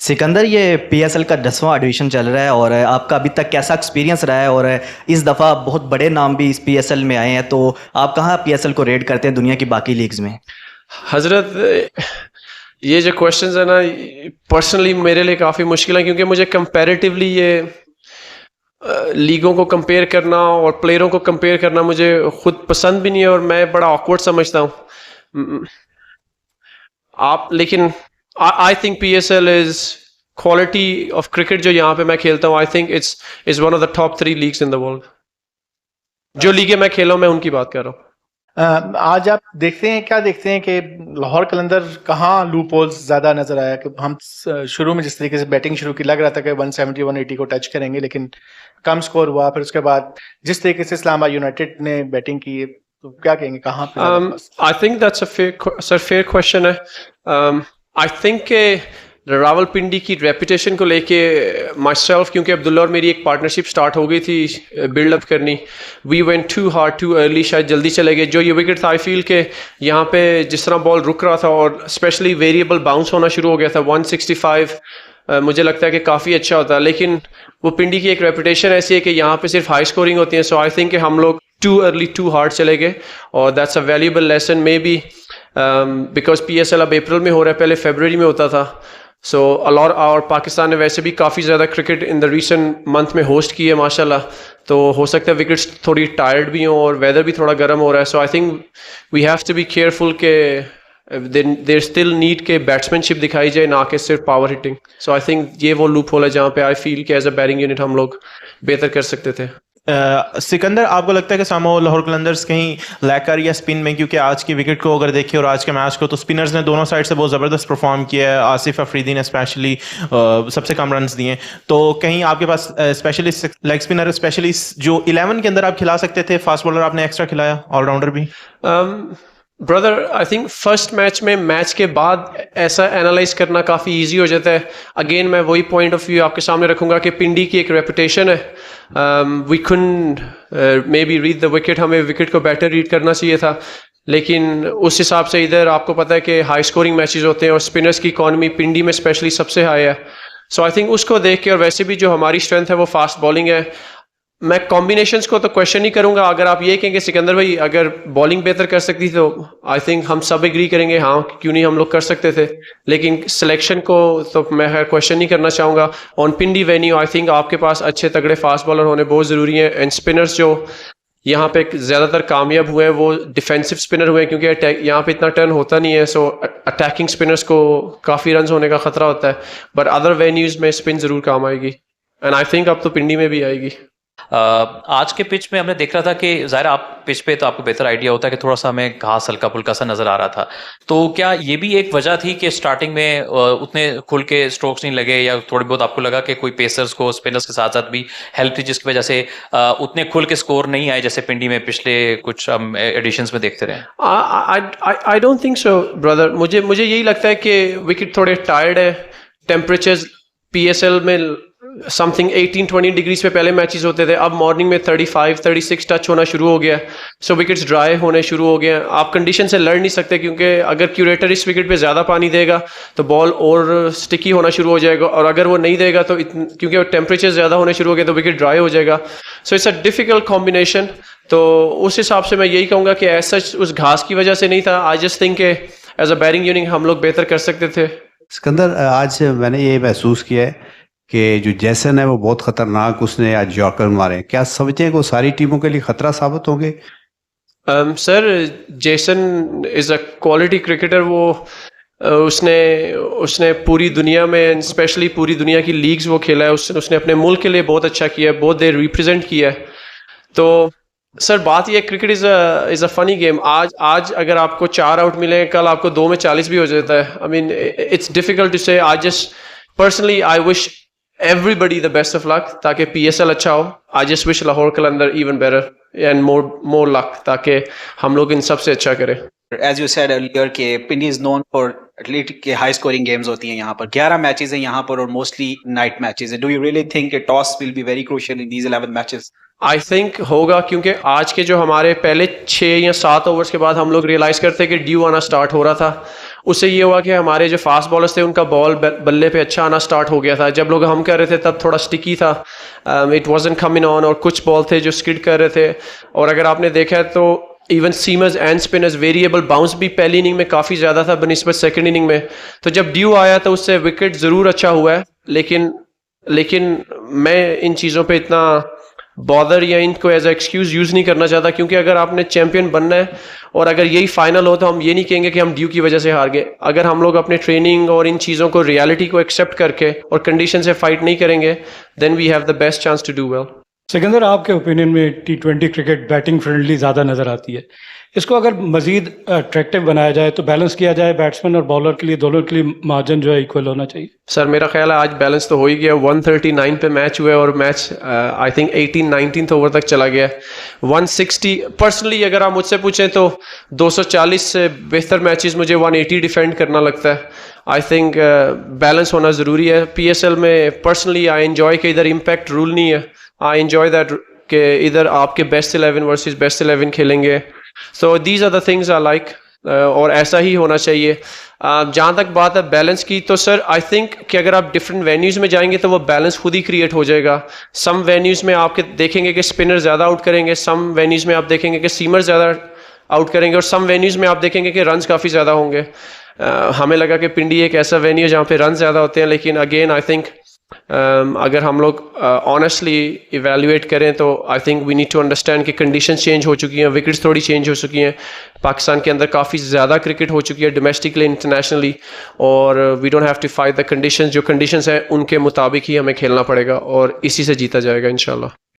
सिकंदर, ये पीएसएल का 10वां एडिशन चल रहा है और आपका अभी तक कैसा एक्सपीरियंस रहा है? और इस दफ़ा बहुत बड़े नाम भी इस पीएसएल में आए हैं, तो आप कहाँ पीएसएल को रेट करते हैं दुनिया की बाकी लीग्स में? हजरत, ये जो क्वेश्चंस है ना, पर्सनली मेरे लिए काफ़ी मुश्किल है क्योंकि मुझे कंपैरेटिवली ये लीगों को कंपेयर करना और प्लेयरों को कंपेयर करना मुझे खुद पसंद भी नहीं है और मैं बड़ा ऑकवर्ड समझता हूँ। आप लेकिन I think PSL is quality of cricket जो यहाँ पे मैं खेलता हूँ, I think it's is one of the top 3 leagues in the world. जो लीगें मैं खेला हूँ मैं उनकी बात कर रहा हूँ। आज आप देखते हैं, क्या देखते हैं कि लाहौर कलंदर कहाँ लूप होल्स ज़्यादा नज़र आया? कि हम शुरू में जिस तरीके से बैटिंग शुरू की, लग रहा था कि 170 180 को टच करेंगे, लेकिन कम स्कोर हुआ। फिर उसके बाद जिस तरीके से इस्लामाबाद यूनाइटेड ने बैटिंग की, तो क्या कहेंगे कहाँ पे? I think that's a fair question है। आई थिंक रावलपिंडी की रेपुटेशन को लेके माई सेल्फ, क्योंकि अब्दुल्ला और मेरी एक पार्टनरशिप स्टार्ट हो गई थी बिल्डअप करनी, we went too hard too early, शायद जल्दी चले गए। जो ये विकेट था, आई फील के यहाँ पे जिस तरह बॉल रुक रहा था और स्पेशली वेरिएबल बाउंस होना शुरू हो गया था 165, मुझे लगता है कि काफ़ी अच्छा होता है। लेकिन वो पिंडी की एक रेपुटेशन ऐसी है कि यहाँ पे सिर्फ हाई स्कोरिंग होती है। सो आई थिंक हम लोग टू अर्ली टू हार्ड चले गए और that's a valuable lesson may be, because PSL अब अप्रैल में हो रहा है, पहले फरवरी में होता था। सो अलॉर और पाकिस्तान ने वैसे भी काफ़ी ज़्यादा cricket in the recent month में होस्ट की है माशाल्लाह, तो हो सकता है विकेट्स थोड़ी टायर्ड भी हों और वेदर भी थोड़ा गर्म हो रहा है। So I think we have to be careful के देर स्टिल नीड के बैट्समैनशिप दिखाई जाए, ना कि सिर्फ power hitting. So I think ये वो लूप होल है जहाँ पे आई फील कि एज अ बैटिंग यूनिट हम लोग बेहतर कर सकते थे। सिकंदर, आपको लगता है कि सामो लाहौर कलंदर्स कहीं लैकर या स्पिन में, क्योंकि आज की विकेट को अगर देखें और आज के मैच को, तो स्पिनर्स ने दोनों साइड से बहुत ज़बरदस्त परफॉर्म किया है। आसिफ अफरीदी ने स्पेशली सबसे कम रन्स दिए, तो कहीं आपके पास स्पेशली लेग स्पिनर, स्पेशली जो 11 के अंदर आप खिला सकते थे, फास्ट बॉलर आपने एक्स्ट्रा खिलाया, ऑलराउंडर भी? Brother, I think first match में मैच के बाद ऐसा एनालाइज करना काफ़ी इजी हो जाता है। अगेन मैं वही पॉइंट ऑफ व्यू आपके सामने रखूंगा कि पिंडी की एक रेपुटेशन है, we couldn't maybe read the wicket, हमें विकेट को बेटर रीड करना चाहिए था। लेकिन उस हिसाब से इधर आपको पता है कि हाई स्कोरिंग मैचेस होते हैं और स्पिनर्स की इकॉनमी पिंडी में स्पेशली सबसे हाई है। सो आई थिंक उसको देख के, और वैसे भी जो हमारी स्ट्रेंथ है वो फास्ट बॉलिंग है, मैं कॉम्बिनेशंस को तो क्वेश्चन ही करूंगा। अगर आप ये कहेंगे सिकंदर भाई अगर बॉलिंग बेहतर कर सकती थी, तो आई थिंक हम सब एग्री करेंगे हाँ क्यों नहीं, हम लोग कर सकते थे। लेकिन सिलेक्शन को तो मैं क्वेश्चन नहीं करना चाहूँगा। On Pindi venue I think आपके पास अच्छे तगड़े फास्ट बॉलर होने बहुत ज़रूरी है, एंड स्पिनर्स जो यहाँ पे ज़्यादातर कामयाब हुए हैं वो डिफेंसिव स्पिनर हुए हैं, क्योंकि यहाँ पे इतना टर्न होता नहीं है। सो अटैकिंग स्पिनर्स को काफ़ी रन होने का खतरा होता है, बट अदर वेन्यूज़ में स्पिन ज़रूर काम आएगी, एंड आई थिंक अब तो पिंडी में भी आएगी। आज के पिच में हमने देख रहा था कि ज़ाहिर आप पिच पे तो आपको बेहतर आइडिया होता है कि थोड़ा सा हमें घास हल्का फुल्का सा नज़र आ रहा था, तो क्या ये भी एक वजह थी कि स्टार्टिंग में उतने खुल के स्ट्रोक्स नहीं लगे, या थोड़ी बहुत आपको लगा कि कोई पेसर्स को स्पिनर्स के साथ साथ भी हेल्प थी जिसकी वजह से उतने खुल के स्कोर नहीं आए जैसे पिंडी में पिछले कुछ एडिशंस में देखते रहे? I don't think so brother, मुझे यही लगता है कि विकेट थोड़े टायर्ड है। टेम्परेचर्स पीएसएल में समथिंग 18-20 डिग्रीज पे पहले मैचेस होते थे, अब मॉर्निंग में 35-36 टच होना शुरू हो गया। सो विकेट्स ड्राई होने शुरू हो गए। आप कंडीशन से लड़ नहीं सकते, क्योंकि अगर क्यूरेटर इस विकेट पे ज़्यादा पानी देगा तो बॉल और स्टिकी होना शुरू हो जाएगा, और अगर वो नहीं देगा तो क्योंकि टेम्परेचर ज़्यादा होने शुरू हो गए तो विकेट ड्राई हो जाएगा। So it's a difficult combination. तो उस हिसाब से मैं यही कहूँगा कि ऐसा उस घास की वजह से नहीं था। I just think as a batting unit हम लोग बेहतर कर सकते थे। सिकंदर, आज मैंने ये महसूस किया है कि जो जैसन है वो बहुत ख़तरनाक, उसने आज यॉर्कर मारे। क्या समझते हैं कि वो सारी टीमों के लिए ख़तरा साबित होंगे? Sir, Jason is a quality cricketer. वो उसने पूरी दुनिया में, स्पेशली पूरी दुनिया की लीग्स वो खेला है। उसने अपने मुल्क के लिए बहुत अच्छा किया है, बहुत देर रिप्रेजेंट किया है। तो सर बात यह, cricket is a funny game. आज अगर आपको 4 आउट मिले, कल आपको 2 में 40 भी हो जाता है। I mean it's difficult to say. I just personally I wish everybody the best of luck, ताकि PSL अच्छा हो। I just wish Lahore Qalandar even better and more luck, ताकि हम लोग इन सबसे अच्छा करें। As you said earlier कि Pindi is known for at least के हाई स्कोरिंग गेम्स होती हैं यहाँ पर। 11 मैचेस हैं यहाँ पर और मोस्टली नाइट मैचेस हैं। Do you really think toss will be very crucial in these 11 matches? I think होगा, क्योंकि आज के जो हमारे पहले 6 या 7 ओवर्स के बाद हम लोग रियलाइज करते कि ड्यू आना स्टार्ट हो रहा था, उससे ये हुआ कि हमारे जो फास्ट बॉलर्स थे उनका बॉल बल्ले पे अच्छा आना स्टार्ट हो गया था। जब लोग हम कर रहे थे तब थोड़ा स्टिकी था, इट वाजंट कमिंग ऑन, और कुछ बॉल थे जो स्किड कर रहे थे। और अगर आपने देखा है तो even seamers and spinners variable bounce भी पहली इनिंग में काफ़ी ज़्यादा था बनिस्बत सेकंड इनिंग में। तो जब ड्यू आया तो उससे विकेट ज़रूर अच्छा हुआ है, लेकिन मैं इन चीज़ों पे इतना बॉदर या इनको एज एक्सक्यूज़ यूज़ नहीं करना चाहता, क्योंकि अगर आपने चैंपियन बनना है और अगर यही फाइनल हो तो हम ये नहीं कहेंगे कि हम ड्यू की वजह से हार गए। अगर हम लोग अपने ट्रेनिंग और इन चीज़ों को, रियलिटी को एक्सेप्ट करके और कंडीशन से फाइट नहीं करेंगे, then we have the best chance to do well. Sikandar, आपके ओपिनियन में T20 क्रिकेट बैटिंग फ्रेंडली ज़्यादा नज़र आती है। इसको अगर मज़ीद अट्रैक्टिव बनाया जाए तो बैलेंस किया जाए, बैट्समैन और बॉलर के लिए, दोनों के लिए मार्जिन जो है इक्वल होना चाहिए। सर मेरा ख्याल है आज बैलेंस तो हो ही गया। 139 पे मैच हुआ है और मैच आई थिंक 18-19 ओवर तक चला गया। 160 पर्सनली अगर आप मुझसे पूछें तो 240 से बेहतर मैचेस मुझे 180 डिफेंड करना लगता है। आई थिंक बैलेंस होना ज़रूरी है। PSL में पर्सनली आई एंजॉय कि इधर इम्पैक्ट रूल नहीं है। आई एंजॉय दैट कि इधर आपके बेस्ट 11 वर्सेस बेस्ट 11 खेलेंगे। So these are the things I like, और ऐसा ही होना चाहिए। जहाँ तक बात है बैलेंस की, तो सर आई थिंक कि अगर आप डिफरेंट वेन्यूज़ में जाएंगे तो वो बैलेंस खुद ही क्रिएट हो जाएगा। सम वेन्यूज़ में आपके देखेंगे कि स्पिनर ज़्यादा आउट करेंगे, सम वेन्यूज़ में आप देखेंगे कि सीमर ज़्यादा आउट करेंगे, और सम वेन्यूज़ में आप देखेंगे कि रन्स काफ़ी ज़्यादा होंगे। हमें लगा कि पिंडी एक ऐसा वेन्यू है जहाँ पे रन ज़्यादा होते हैं, लेकिन अगेन आई थिंक अगर हम लोग ऑनेस्टली इवेल्युएट करें तो I think we need to understand कि कंडीशंस चेंज हो चुकी हैं, विकेट्स थोड़ी चेंज हो चुकी हैं। पाकिस्तान के अंदर काफ़ी ज़्यादा क्रिकेट हो चुकी है डोमेस्टिकली, इंटरनेशनली, और we don't have to fight the conditions. जो कंडीशंस हैं उनके मुताबिक ही हमें खेलना पड़ेगा और इसी से जीता जाएगा इंशाल्लाह।